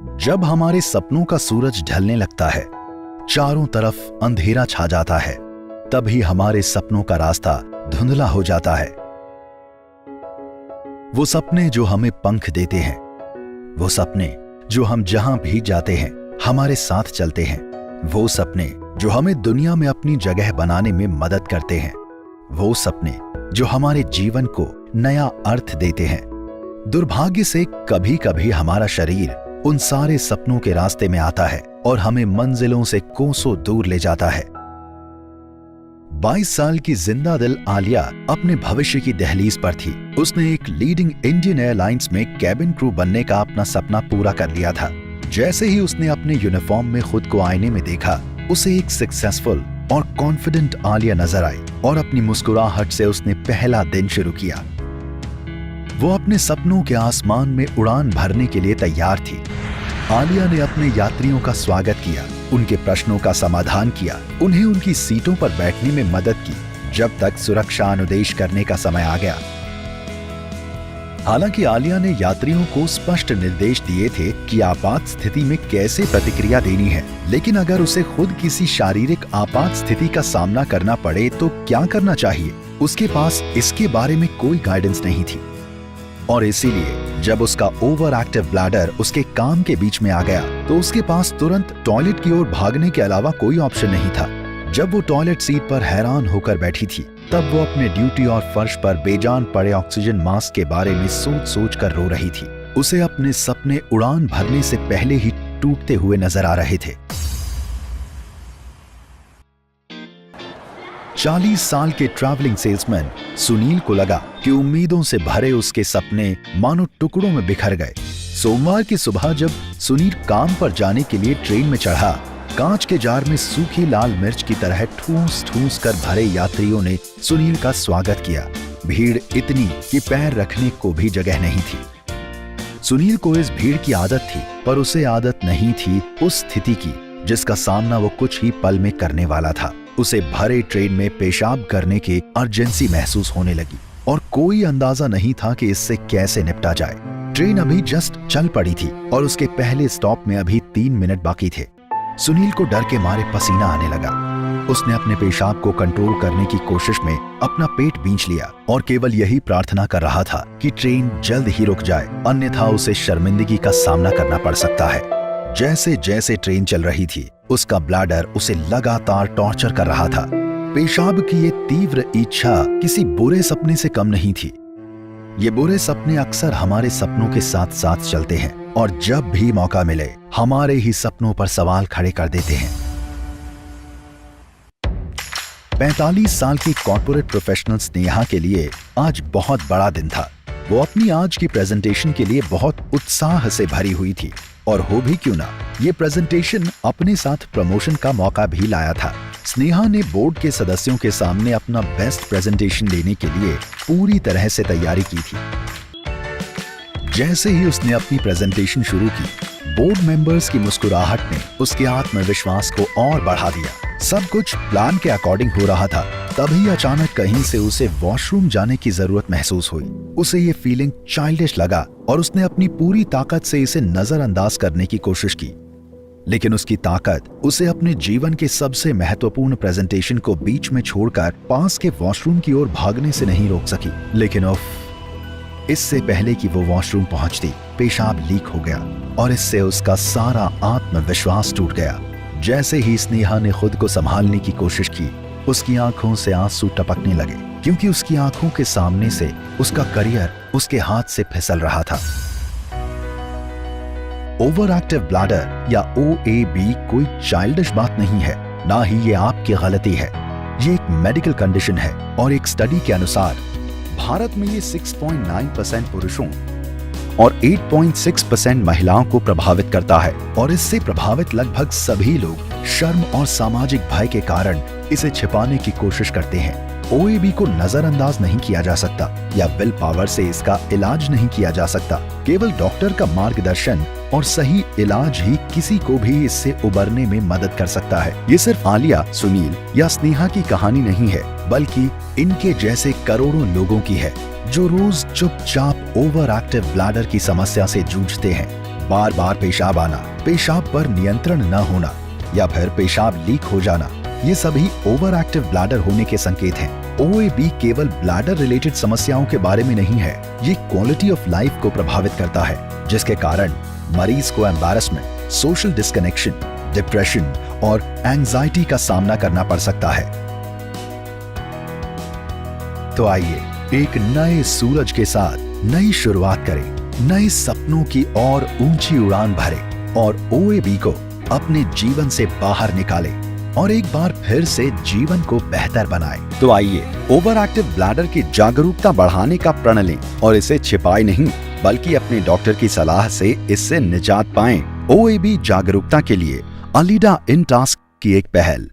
जब हमारे सपनों का सूरज ढलने लगता है, चारों तरफ अंधेरा छा जाता है, तभी हमारे सपनों का रास्ता धुंधला हो जाता है। वो सपने जो हमें पंख देते हैं, वो सपने जो हम जहां भी जाते हैं हमारे साथ चलते हैं, वो सपने जो हमें दुनिया में अपनी जगह बनाने में मदद करते हैं, वो सपने जो हमारे जीवन को नया अर्थ देते हैं। दुर्भाग्य से कभी कभी हमारा शरीर उन सारे सपनों के रास्ते में आता है और हमें मंजिलों से कोसों दूर ले जाता है। 22 साल की जिंदा दिल आलिया अपने भविष्य की दहलीज पर थी। उसने एक लीडिंग इंडियन एयरलाइंस में कैबिन क्रू बनने का अपना सपना पूरा कर लिया था। जैसे ही उसने अपने यूनिफॉर्म में खुद को आईने में देखा, उसे एक सक्सेसफुल और कॉन्फिडेंट आलिया नजर आई और अपनी मुस्कुराहट से उसने पहला दिन शुरू किया। वो अपने सपनों के आसमान में उड़ान भरने के लिए तैयार थी। आलिया ने अपने यात्रियों का स्वागत किया, उनके प्रश्नों का समाधान किया, उन्हें उनकी सीटों पर बैठने में मदद की, जब तक सुरक्षा अनुदेश करने का समय आ गया। हालांकि आलिया ने यात्रियों को स्पष्ट निर्देश दिए थे कि आपात स्थिति में कैसे प्रतिक्रिया देनी है, लेकिन अगर उसे खुद किसी शारीरिक आपात स्थिति का सामना करना पड़े तो क्या करना चाहिए, उसके पास इसके बारे में कोई गाइडेंस नहीं थी। और इसीलिए जब उसका ओवर एक्टिव ब्लैडर उसके काम के बीच में आ गया तो उसके पास तुरंत टॉयलेट की ओर भागने के अलावा कोई ऑप्शन नहीं था। जब वो टॉयलेट सीट पर हैरान होकर बैठी थी, तब वो अपने ड्यूटी और फर्श पर बेजान पड़े ऑक्सीजन मास्क के बारे में सोच सोच कर रो रही थी। उसे अपने सपने उड़ान भरने से पहले ही टूटते हुए नजर आ रहे थे। 40 साल के ट्रैवलिंग सेल्समैन सुनील को लगा कि उम्मीदों से भरे उसके सपने मानो टुकड़ों में बिखर गए। सोमवार की सुबह जब सुनील काम पर जाने के लिए ट्रेन में चढ़ा, कांच के जार में सूखी लाल मिर्च की तरह ठूस ठूस कर भरे यात्रियों ने सुनील का स्वागत किया। भीड़ इतनी कि पैर रखने को भी जगह नहीं थी। सुनील को इस भीड़ की आदत थी, पर उसे आदत नहीं थी उस स्थिति की जिसका सामना वो कुछ ही पल में करने वाला था। उसे भरे ट्रेन में पेशाब करने की अर्जेंसी महसूस होने लगी और कोई अंदाजा नहीं था कि इससे कैसे निपटा जाए। ट्रेन अभी जस्ट चल पड़ी थी और उसके पहले स्टॉप में अभी 3 मिनट बाकी थे। सुनील को डर के मारे पसीना आने लगा। उसने अपने पेशाब को कंट्रोल करने की कोशिश में अपना पेट बींच लिया और केवल यही प्रार्थना कर रहा था कि ट्रेन जल्द ही रुक जाए, अन्यथा उसे शर्मिंदगी का सामना करना पड़ सकता है। जैसे जैसे ट्रेन चल रही थी, उसका ब्लैडर उसे लगातार टॉर्चर कर रहा था। पेशाब की ये तीव्र इच्छा किसी बुरे सपने से कम नहीं थी। ये बुरे सपने अक्सर हमारे सपनों के साथ साथ चलते हैं और जब भी मौका मिले हमारे ही सपनों पर सवाल खड़े कर देते हैं। 45 साल की कॉर्पोरेट प्रोफेशनल स्नेहा के लिए आज बहुत बड़ा दिन था। वो अपनी आज की प्रेजेंटेशन के लिए बहुत उत्साह से भरी हुई थी और हो भी क्यों ना, ये प्रेजेंटेशन अपने साथ प्रमोशन का मौका भी लाया था। स्नेहा ने बोर्ड के सदस्यों के सामने अपना बेस्ट प्रेजेंटेशन देने के लिए पूरी तरह से तैयारी की थी। जैसे ही उसने अपनी प्रेजेंटेशन शुरू की, बोर्ड मेंबर्स की मुस्कुराहट ने उसके आत्मविश्वास को और बढ़ा दिया। सब कुछ प्लान के अकॉर्डिंग हो रहा था, तभी अचानक कहीं से उसे वॉशरूम जाने की जरूरत महसूस हुई। उसे ये फीलिंग चाइल्डिश लगा और उसने अपनी पूरी ताकत से इसे नजरअंदाज करने की कोशिश की, लेकिन उसकी ताकत उसे अपने जीवन के सबसे महत्वपूर्ण प्रेजेंटेशन को बीच में छोड़कर पास के वॉशरूम की ओर भागने से नहीं रोक सकी। लेकिन इससे पहले कि वो वॉशरूम पहुंचती, पेशाब लीक हो गया और इससे उसका सारा आत्मविश्वास टूट गया। जैसे ही स्नेहा ने खुद को संभालने की कोशिश की, उसकी आंखों से आंसू टपकने लगे, क्योंकि उसकी आंखों के सामने से उसका करियर उसके हाथ से फिसल रहा था। ओवर एक्टिव ब्लैडर या OAB कोई चाइल्डिश बात नहीं है, ना ही ये आपकी गलती है। ये एक मेडिकल कंडीशन है और एक स्टडी के अनुसार भारत में ये 6.9% पुरुषों और 8.6% महिलाओं को प्रभावित करता है और इससे प्रभावित लगभग सभी लोग शर्म और सामाजिक भय के कारण इसे छिपाने की कोशिश करते हैं। OAB को नजरअंदाज नहीं किया जा सकता या विल पावर से इसका इलाज नहीं किया जा सकता। केवल डॉक्टर का मार्गदर्शन और सही इलाज ही किसी को भी इससे उबरने में मदद कर सकता है। ये सिर्फ आलिया, सुनील या स्नेहा की कहानी नहीं है, बल्कि इनके जैसे करोड़ों लोगों की है जो रोज चुपचाप ओवर एक्टिव ब्लैडर की समस्या से जूझते हैं। बार बार पेशाब आना, पेशाब पर नियंत्रण न होना या फिर पेशाब लीक हो जाना, ये सभी ओवर एक्टिव ब्लैडर होने के संकेत हैं। OAB केवल ब्लैडर रिलेटेड समस्याओं के बारे में नहीं है, ये क्वालिटी ऑफ लाइफ को प्रभावित करता है, जिसके कारण मरीज को एम्बैरेसमेंट, सोशल डिस्कनेक्शन, डिप्रेशन और एंजाइटी का सामना करना पड़ सकता है। तो आइए एक नए सूरज के साथ नई शुरुआत करें, नए सपनों की और ऊंची उड़ान भरें और OAB को अपने जीवन से बाहर निकालें और एक बार फिर से जीवन को बेहतर बनाएं। तो आइए ओवर एक्टिव ब्लैडर की जागरूकता बढ़ाने का प्रण लें और इसे छिपाए नहीं, बल्कि अपने डॉक्टर की सलाह से इससे निजात पाएं। OAB जागरूकता के लिए अलीडा इन टास्क की एक पहल।